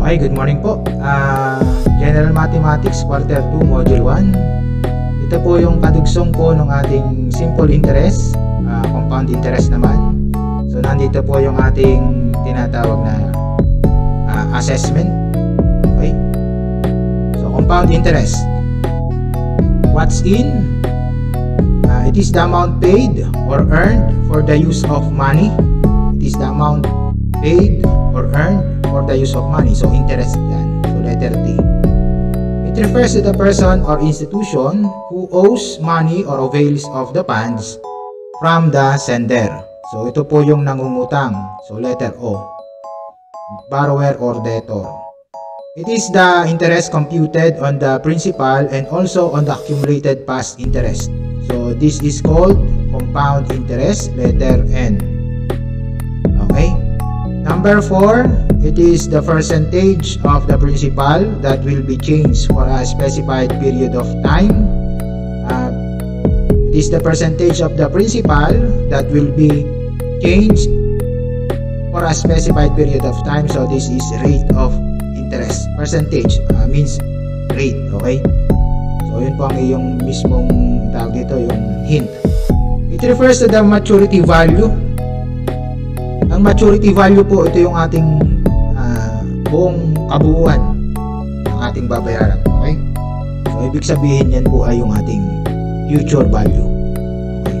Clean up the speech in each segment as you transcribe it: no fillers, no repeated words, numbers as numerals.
Okay, good morning po. General Mathematics Quarter 2 Module 1. Ito po yung kadugsong po ng ating simple interest, compound interest naman. So nandito po yung ating tinatawag na assessment. Okay. So compound interest. What's in? It is the amount paid or earned for the use of money. It is the amount paid or earned for the use of money. So interest yan. So letter D. It refers to the person or institution who owes money or avails of the funds from the sender. So ito po yung nangungutang. So letter O. Borrower or debtor. It is the interest computed on the principal and also on the accumulated past interest. So this is called compound interest, letter N. Okay. Number 4, it is the percentage of the principal that will be changed for a specified period of time. It is the percentage of the principal that will be changed for a specified period of time. So this is rate of interest. Percentage means rate. Okay. So yun po ang iyong mismong tawag dito, yung hint. It refers to the maturity value. Ang maturity value po, ito yung ating buong kabuuan ng ating babayaran. Okay? So ibig sabihin yan po ay yung ating future value. Okay?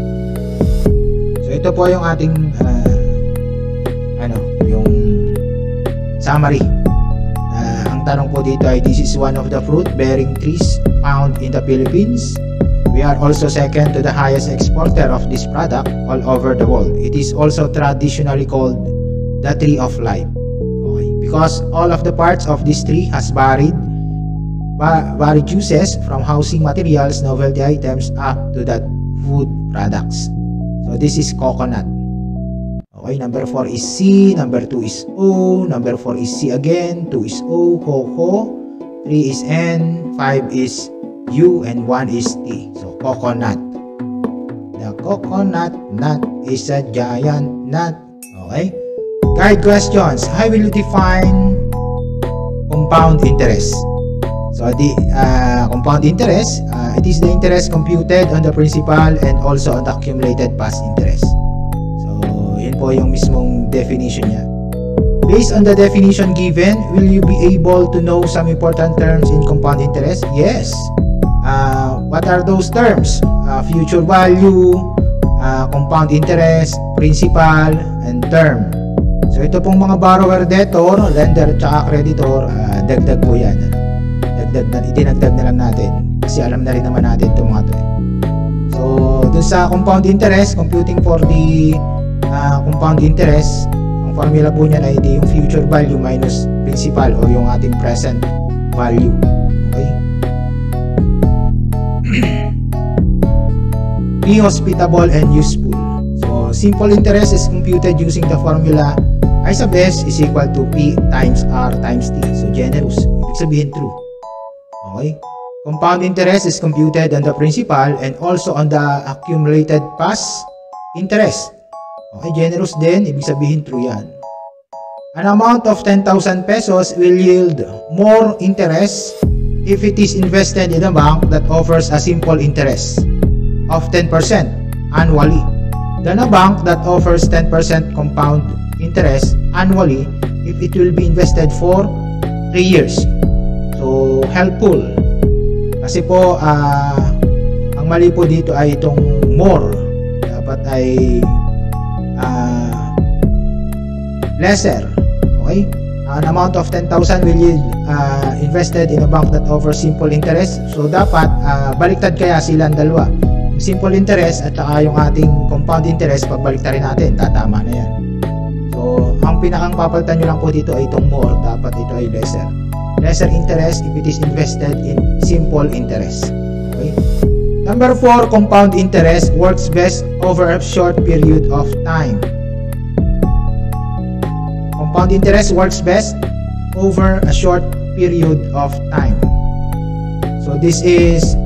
So ito po yung ating yung summary. Ang tanong po dito ay, this is one of the fruit bearing trees found in the Philippines. We are also second to the highest exporter of this product all over the world. It is also traditionally called the tree of life. Okay. Because all of the parts of this tree has varied uses, from housing materials, novelty items, up to that food products. So this is coconut. Okay, number 4 is C, number 2 is O, number 4 is C again, 2 is O, coco, 3 is N, 5 is U, and 1 is T. So coconut. The coconut nut is a giant nut. Okay. Guide questions. How will you define compound interest? So the compound interest, it is the interest computed on the principal and also on the accumulated past interest. So yun po yung mismong definition niya. Based on the definition given, will you be able to know some important terms in compound interest? Yes. What are those terms? Future value, compound interest, principal, and term. So ito pong mga borrower, debtor, lender, tsaka creditor, dagdag po yan. Idinagdag na lang natin kasi alam na rin naman natin itong mga ito. So dun sa compound interest, computing for the compound interest, ang formula po niyan ay yung future value minus principal o yung ating present value. Okay? Be hospitable and useful. So simple interest is computed using the formula I sub S is equal to P times R times T. So generous, ibig sabihin true. Okay. Compound interest is computed on the principal and also on the accumulated past interest. Okay, generous din, ibig sabihin true yan. An amount of 10,000 pesos will yield more interest if it is invested in a bank that offers a simple interest of 10% annually than a bank that offers 10% compound interest annually if it will be invested for 3 years. So helpful kasi po ang mali po dito ay itong more, dapat ay lesser. Okay, an amount of 10,000 will yield invested in a bank that offers simple interest. So dapat baliktad kaya silang dalawa, yung simple interest at saka yung ating compound interest. Pagbaliktarin natin, tatama na yan. So ang pinakang papalitan nyo lang po dito ay itong more, dapat ito ay lesser. Lesser interest if it is invested in simple interest. Okay. Number 4, compound interest works best over a short period of time. Compound interest works best over a short period of time. So this is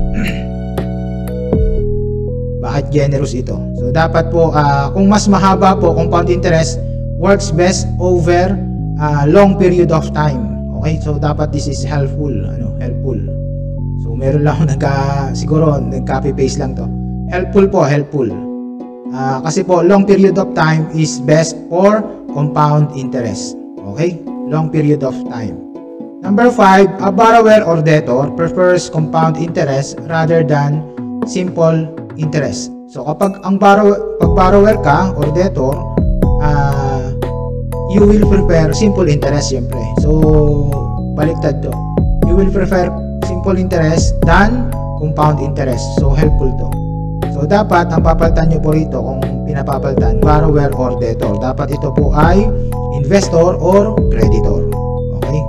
bakit generous ito? So dapat po kung mas mahaba po, compound interest works best over a long period of time. Okay? So dapat this is helpful, helpful. So meron lang ako siguro nag-copy paste lang to. Helpful po, helpful. Kasi po long period of time is best for compound interest. Okay? Long period of time. Number 5, a borrower or debtor prefers compound interest rather than simple interest. So kapag pag borrower ka or debtor, you will prefer simple interest syempre. So baliktad to. You will prefer simple interest than compound interest. So helpful to. So dapat ang papalitan nyo po rito kung pinapapalitan, borrower or debtor. Dapat ito po ay investor or creditor. Okay?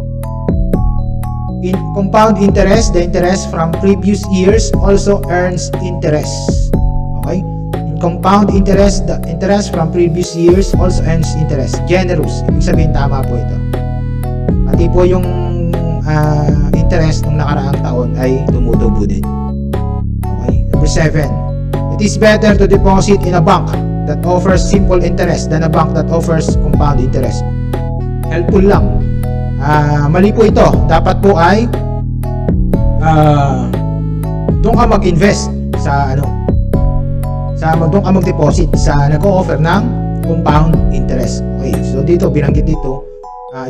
In compound interest, the interest from previous years also earns interest. Okay? In compound interest, the interest from previous years also earns interest. Generous. Ibig sabihin tama po ito. Pati po yung interest ng nakaraang taon ay tumutubo din. Okay? Number 7. It is better to deposit in a bank that offers simple interest than a bank that offers compound interest. Helpful lang. Mali po ito. Dapat po ay doon ka mag-invest sa doon ka mag-deposit sa nag-o-offer ng compound interest. Okay. So dito binanggit dito,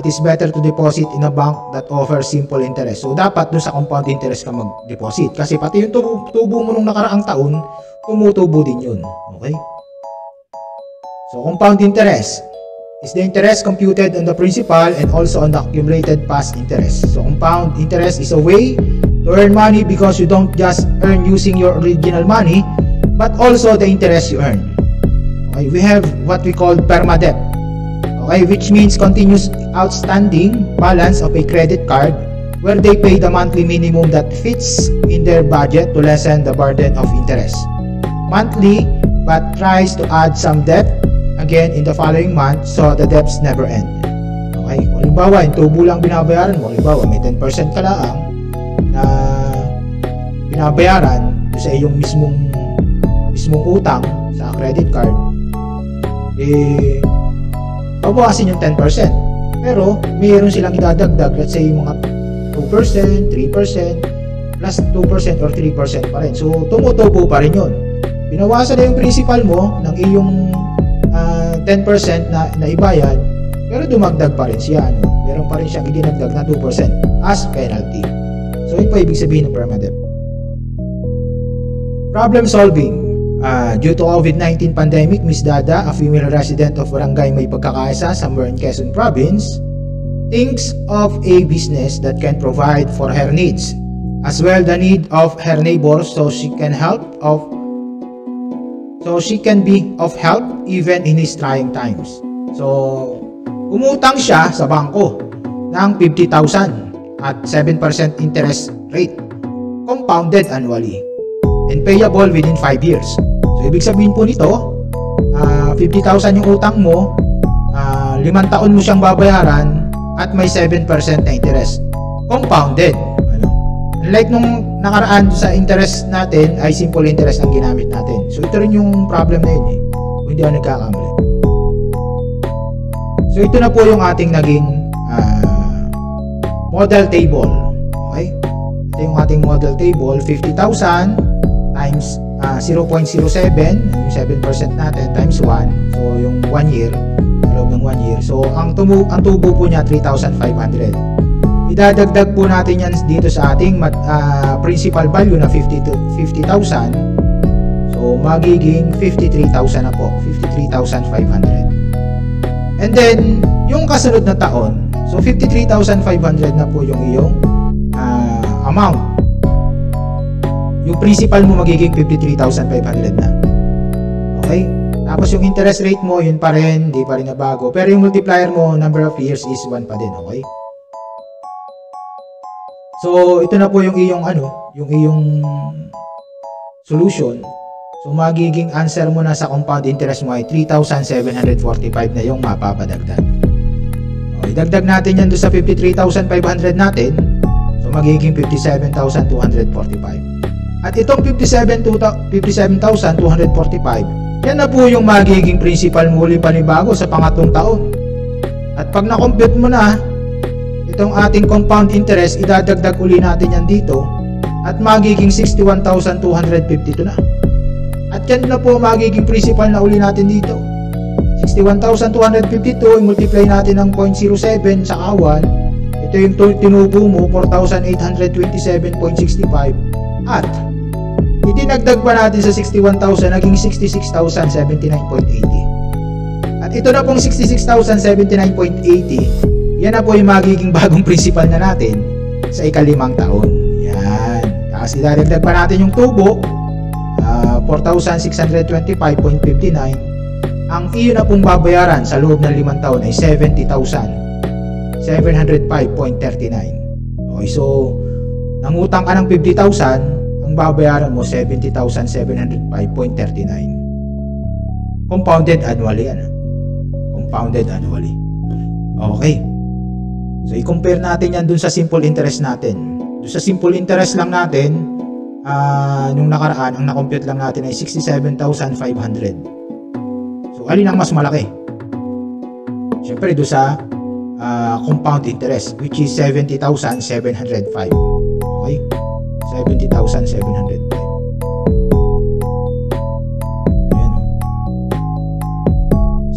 it is better to deposit in a bank that offers simple interest. So dapat doon sa compound interest ka mag-deposit kasi pati yung tubo mo nung nakaraang taon, tumutubo din yun. Okay? So compound interest is the interest computed on the principal and also on the accumulated past interest. So compound interest is a way to earn money because you don't just earn using your original money, but also the interest you earn. Okay, we have what we call permadebt. Okay, which means continuous outstanding balance of a credit card where they pay the monthly minimum that fits in their budget to lessen the burden of interest. Monthly, but tries to add some debt again in the following month so the debts never end. Okay, kung halimbawa yung tubo lang binabayaran mo, halimbawa may 10% ka lang na binabayaran sa iyong mismong utang sa credit card, babawasin yung 10%, pero mayroon silang idadagdag, let's say mga 2%, 3%, plus 2% or 3% pa rin. So tumutubo pa rin yun. Binawasan na yung principal mo ng iyong 10% na ibayad, pero dumagdag pa rin siya. Meron pa rin siyang idinagdag na 2% as penalty. So yun po ibig sabihin ng permadebt. Problem solving. Due to COVID-19 pandemic, Ms. Dada, a female resident of Barangay May Pagkakaisa, somewhere in Quezon Province, thinks of a business that can provide for her needs, as well the need of her neighbors, so she can be of help even in his trying times. So, umutang siya sa bangko ng 50,000 at 7% interest rate, compounded annually, and payable within 5 years. So, ibig sabihin po nito, 50,000 yung utang mo, 5 taon mo siyang babayaran at may 7% na interest. Compounded. Unlike nung nakaraan sa interest natin, ay simple interest ang ginamit natin. So, ito rin yung problem na yun kung hindi ako nagkakamali. So, ito na po yung ating naging model table. Okay? Ito yung ating model table. 50,000 times 0.07, yung 7% natin, times 1. So, yung 1 year, loob ng 1 year. So, ang tubo po niya, 3,500. Idadagdag po natin yan dito sa ating principal value na 50,000. So, magiging 53,000 na po. 53,500. And then, yung kasunod na taon, so 53,500 na po yung iyong amount. Yung principal mo magiging 53,500 na. Okay? Tapos yung interest rate mo, yun pa rin, hindi pa rin nabago. Pero yung multiplier mo, number of years is 1 pa din. Okay? So, ito na po yung iyong yung iyong solution. So, magiging answer mo na sa compound interest mo ay 3,745 na yung mapapadagdag. Okay, dagdag natin yan doon sa 53,500 natin. So, magiging 57,245. At itong 57,245, yan na po yung magiging principal muli panibago sa pangatlong taon. At pag na-compute mo na, itong ating compound interest, idadagdag uli natin yan dito at magiging 61,252 na. At yan na po magiging principal na uli natin dito. 61,252, multiply natin ng 0.07 sa 1. Ito yung tinubo mo, 4,827.65. At idinagdag pa natin sa 61,000, naging 66,079.80. At ito na pong 66,079.80, yan na po yung magiging bagong principal na natin sa ika-5 taon. Yan. Tapos idadagdag pa natin yung tubo, 4,625.59. Ang iyo na pong babayaran sa loob ng 5 taon ay 70,705.39. Okay, so nangutang ka ng 50,000, ang babayaran mo 70,705.39. Compounded annually yan. Compounded annually. Okay. So i-compare natin yan dun sa simple interest natin. Dun sa simple interest lang natin, nung nakaraan, ang na-compute lang natin ay 67,500. So, alin ang mas malaki? Siyempre, doon sa compound interest, which is 70,705. Okay? 70,705. Ayan.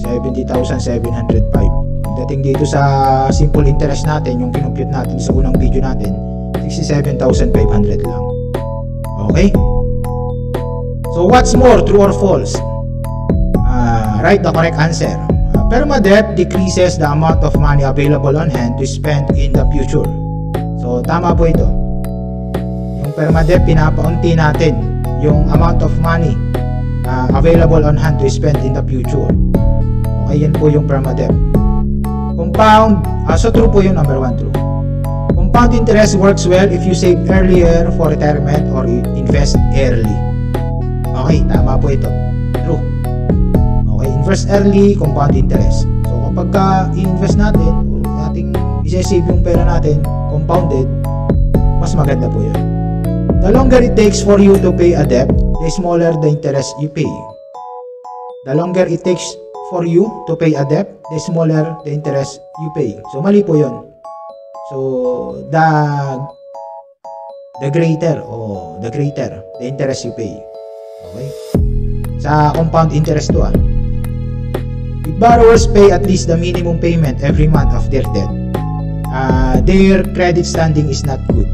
70,705. Dating dito sa simple interest natin, yung kinompute natin sa unang video natin, 67,500 lang. Okay? So, what's more, true or false? Write the correct answer. Permadebt decreases the amount of money available on hand to spend in the future. So, tama po ito. Yung permadebt, pinapaunti natin yung amount of money available on hand to spend in the future. Okay, yan po yung permadebt. Compound, so true po yung number 1, true. Compound interest works well if you save earlier for retirement or invest early. Okay, tama po ito. True. Okay, invest early, compound interest. So, kapag i-invest natin, ating i-save yung pera natin, compounded, mas maganda po yun. The longer it takes for you to pay a debt, the smaller the interest you pay. The longer it takes for you to pay a debt, the smaller the interest you pay. So, mali po yun. So, the greater the interest you pay. Okay? Sa compound interest to If borrowers pay at least the minimum payment every month of their debt, their credit standing is not good.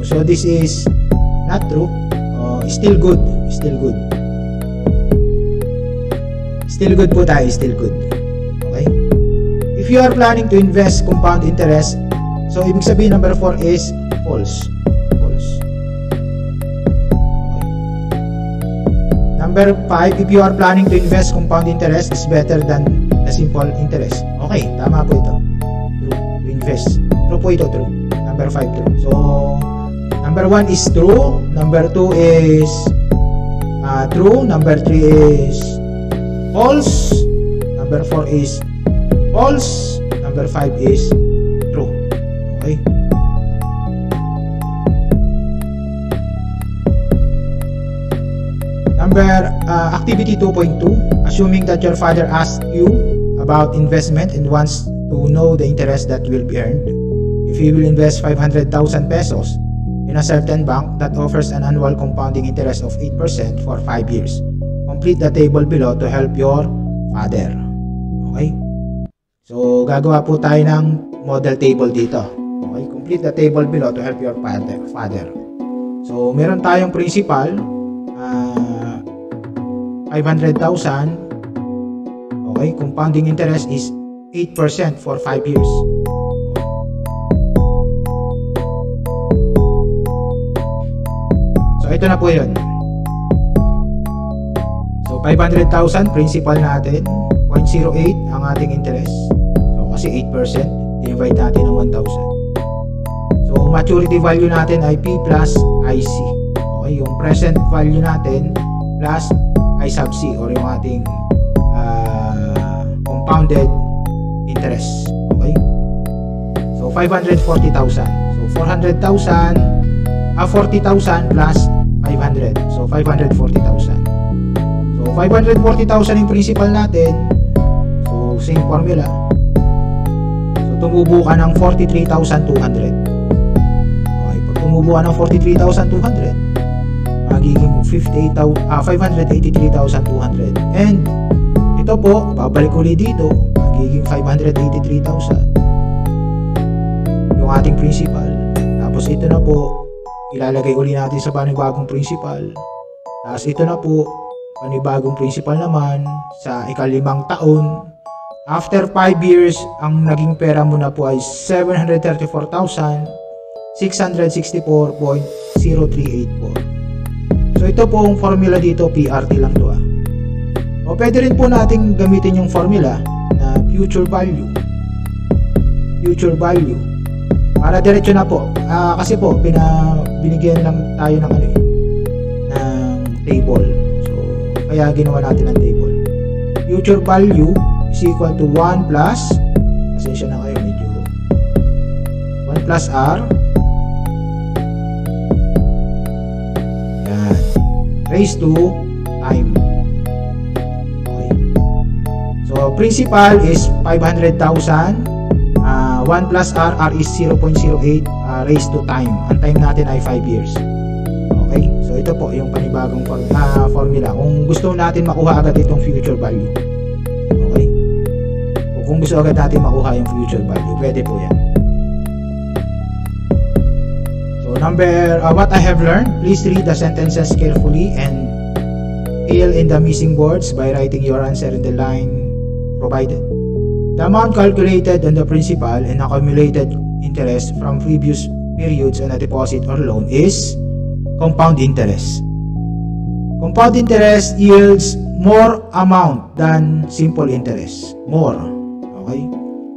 So this is not true. Still good. Still good po tayo. Still good. Okay? If you are planning to invest compound interest, so ibig sabihin number 4 is false. Number 5, if you are planning to invest compound interest is better than the simple interest. Okay, tama po ito. True. To invest. True po ito, true. Number 5, true. So, number 1 is true. Number 2 is true. Number 3 is false. Number 4 is false. Number 5 is true. Okay. Number activity 2.2, assuming that your father asked you about investment and wants to know the interest that will be earned. If you will invest 500,000 pesos in a certain bank that offers an annual compounding interest of 8% for 5 years. Complete the table below to help your father. Okay? So, gagawa po tayo ng model table dito. Okay? Complete the table below to help your father. So, meron tayong principal, 500,000. Okay, compounding interest is 8% for 5 years. So, ito na po yun. So, 500,000 principal natin, 0.08 ang ating interest. So, kasi 8%, divide natin ng 1,000. So, maturity value natin ay P plus IC. Okay, yung present value natin plus I sub C or yung ating compounded interest. Okay? So 540,000. So 400,000 40,000 plus 500. So 540,000. So 540,000 yung principal natin. So same formula. So tumubo ka ng 43,200. Okay, pag tumubo ka ng 43,200, magiging 583,200. And ito po, babalik ulit dito, magiging 583,000 yung ating principal. Tapos ito na po, ilalagay ulit natin sa panibagong principal. Tapos ito na po, panibagong principal naman sa ika-5 taon. After 5 years, ang naging pera mo na po ay 734,664.0384. So ito po ang formula dito, PRT lang to. O pwede rin po natin gamitin yung formula na future value. Future value. Para diretso na po. Kasi po, binigyan lang tayo ng ng table. So, kaya ginawa natin ng table. Future value is equal to 1 plus, pasensya na kayo, medyo 1 plus R. Yan. Raised to time. Okay. So, principal is 500,000. 1 plus R is 0.08 raised to time. Ang time natin ay 5 years. Okay? So, ito po yung panibagong formula. Kung gusto natin makuha agad itong future value. Okay? O kung gusto agad natin makuha yung future value, pwede po yan. So, what I have learned, please read the sentences carefully and fill in the missing words by writing your answer in the line provided. The amount calculated on the principal and accumulated interest from previous periods on a deposit or loan is compound interest. Compound interest yields more amount than simple interest. More. Okay?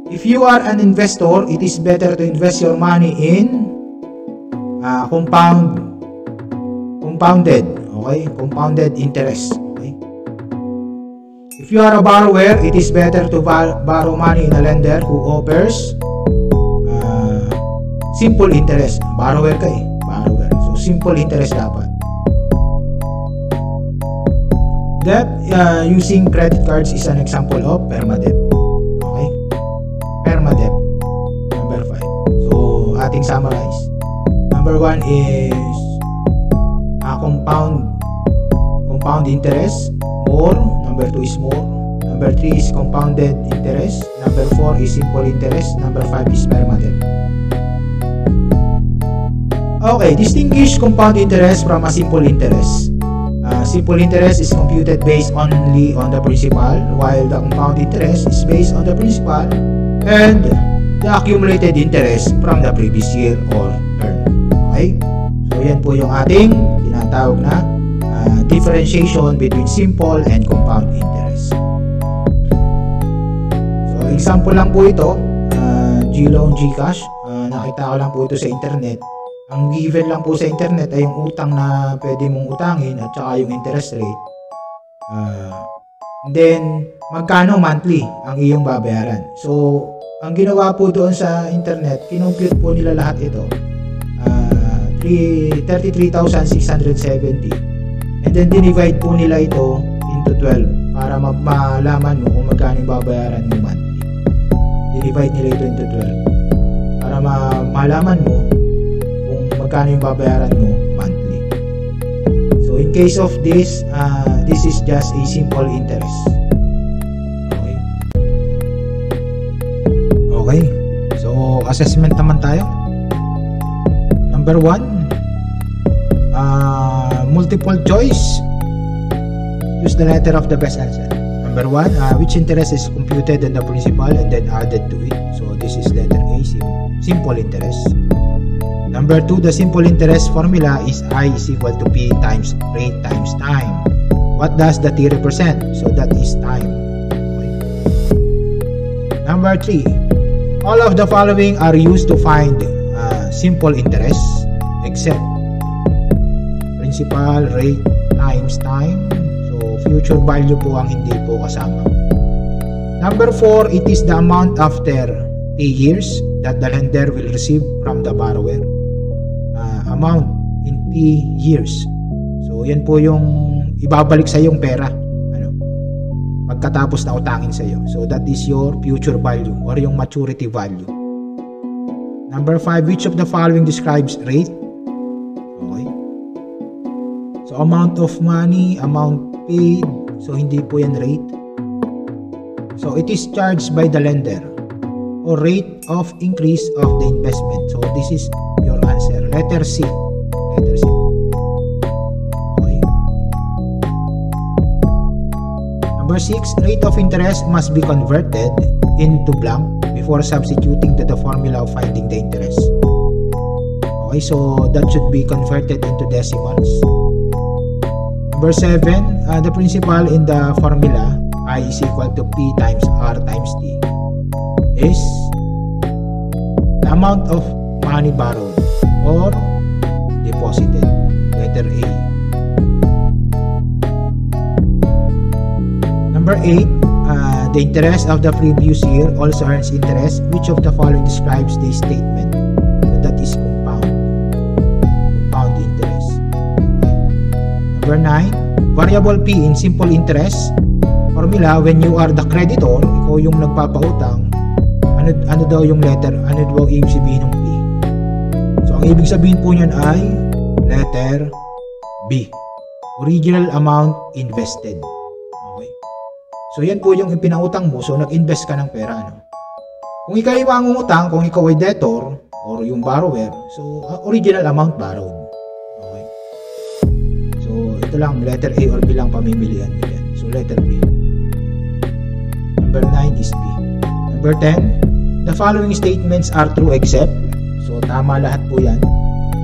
If you are an investor, it is better to invest your money in compounded. Okay? Compounded interest. If you are a borrower, it is better to borrow money in a lender who offers simple interest. Borrower ka borrower. So, simple interest dapat. Debt using credit cards is an example of permadebt. Okay? Permadebt. Number 5. So, ating summarize. Number 1 is compound interest. More. Number 2 is more. Number 3 is compounded interest. Number 4 is simple interest. Number 5 is permadebt. Okay, distinguish compound interest from a simple interest. Simple interest is computed based only on the principal, while the compound interest is based on the principal and the accumulated interest from the previous year or term. Okay? So, yan po yung ating tinatawag na differentiation between simple and compound interest. So, example lang po ito, GLoan, GCash. Nakita ko lang po ito sa internet. Ang given lang po sa internet ay yung utang na pwede mong utangin at saka yung interest rate. And then, magkano monthly ang iyong babayaran. So, ang ginawa po doon sa internet, kinompute po nila lahat ito. 33,670. And then, dinivide po nila ito into 12 para malaman mo kung magkano yung babayaran mo monthly. Dinivide nila ito into 12 para malaman mo kung magkano yung babayaran mo monthly. So, in case of this, this is just a simple interest. Okay. Okay. So, assessment naman tayo. Number 1, multiple choice. Choose the letter of the best answer. Number 1, which interest is computed on the principal and then added to it. So this is letter A, simple interest. Number 2, the simple interest formula is I is equal to P times rate times time. What does the T represent? So that is time. Okay. Number 3, all of the following are used to find simple interest except principal, rate, times time. So, future value po ang hindi po kasama. Number 4, it is the amount after T years that the lender will receive from the borrower. Amount in T years. So, yan po yung ibabalik sa yung pera. Pagkatapos na utangin sa iyo. So, that is your future value or yung maturity value. Number 5, which of the following describes rate? Okay. So, amount of money, amount paid. So, hindi po yan rate. So, it is charged by the lender or rate of increase of the investment. So, this is your answer. Letter C. Letter C. Okay. Number 6, rate of interest must be converted into blank before substituting to the formula of finding the interest. Okay, so that should be converted into decimals. Number 7, the principal in the formula I is equal to P times R times T is the amount of money borrowed or deposited. Letter A. Number 8, the interest of the previous year also earns interest. Which of the following describes the statement? So that is compound interest. Okay. Number 9, variable P in simple interest formula, when you are the creditor, ikaw yung nagpapautang, ano daw yung letter, ano daw ibig sabihin ng P? So, ang ibig sabihin po niyan ay letter B. Original amount invested. Okay. So, yan po yung pinautang mo. So, nag-invest ka ng pera. No? Kung ikaw ay mangungutang, kung ikaw ay debtor or yung borrower, so, original amount borrowed. Okay. So, ito lang, letter A or B lang pamimilian mo yan. So, letter B. Number 9 is B. Number 10, the following statements are true except, so tama lahat po yan.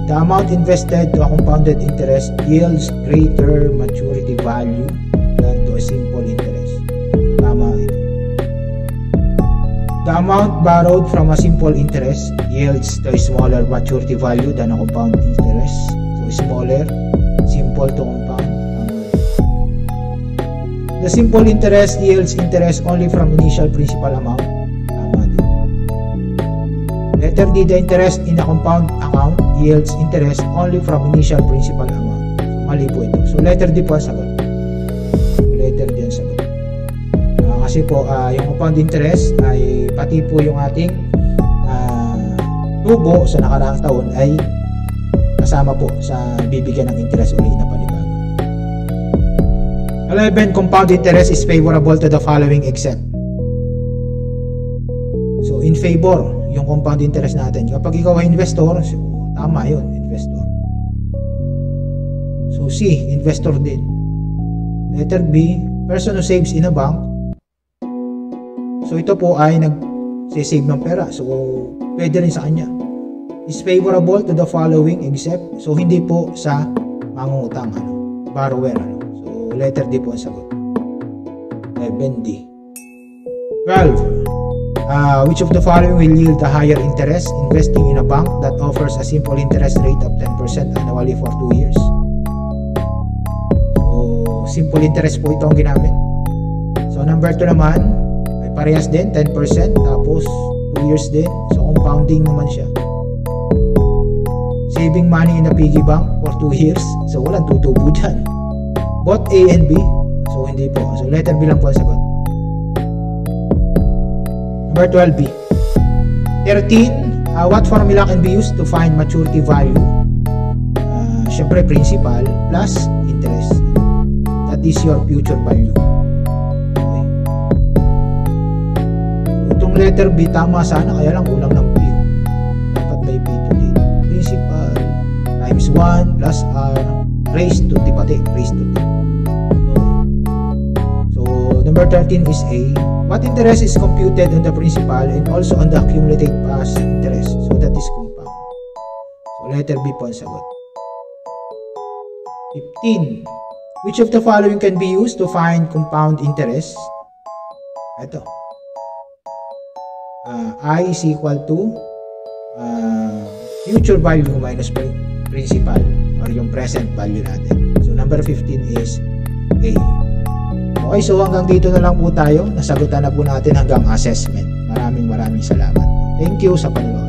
The amount invested to a compounded interest yields greater maturity value than to a simple interest. So, tama ito. The amount borrowed from a simple interest yields to a smaller maturity value than a compound interest. So smaller, simple to compound. The simple interest yields interest only from initial principal amount. Tama din. Letter D, the interest in a compound account yields interest only from initial principal amount. So, mali po ito. So, letter D po ang sagot. Letter D ang sagot. Kasi po, yung compound interest ay pati po yung ating tubo sa nakaraang taon ay kasama po sa bibigyan ng interest uli na panibago. 11, compound interest is favorable to the following except. So, in favor, yung compound interest natin. Kapag ikaw ay investor, so, tama yun, investor. So, C, investor din. Letter B, person who saves in a bank. So, ito po ay nag-save ng pera. So, pwede rin sa kanya. Is favorable to the following except. So, hindi po sa mangungutang, borrower, letter D po ang sagot. 11D. 12. Which of the following will yield a higher interest? Investing in a bank that offers a simple interest rate of 10% annually for 2 years. So, simple interest po itong ginamit. So, number 2 naman, ay parehas din, 10%, tapos 2 years din. So, compounding naman siya. Saving money in a piggy bank for 2 years. So, walang tutubo dyan. Both A and B. So, hindi po. So, letter B lang po ang sagot. Number 12B. 13. What formula can be used to find maturity value? Siyempre, principal plus interest. That is your future value. Okay. So, itong letter B, tama sana. Kaya lang kulang ng P. Dapat may P to dito. Principal times 1 plus R raised to T pati. Raised to T. Number 13 is A. What interest is computed on the principal and also on the accumulated past interest? So that is compound. So letter B po ang sagot. 15. Which of the following can be used to find compound interest? Ito. I is equal to future value minus principal or yung present value natin. So number 15 is A. Okay, so hanggang dito na lang po tayo. Nasagutan na po natin hanggang assessment. Maraming salamat po. Thank you sa panonood.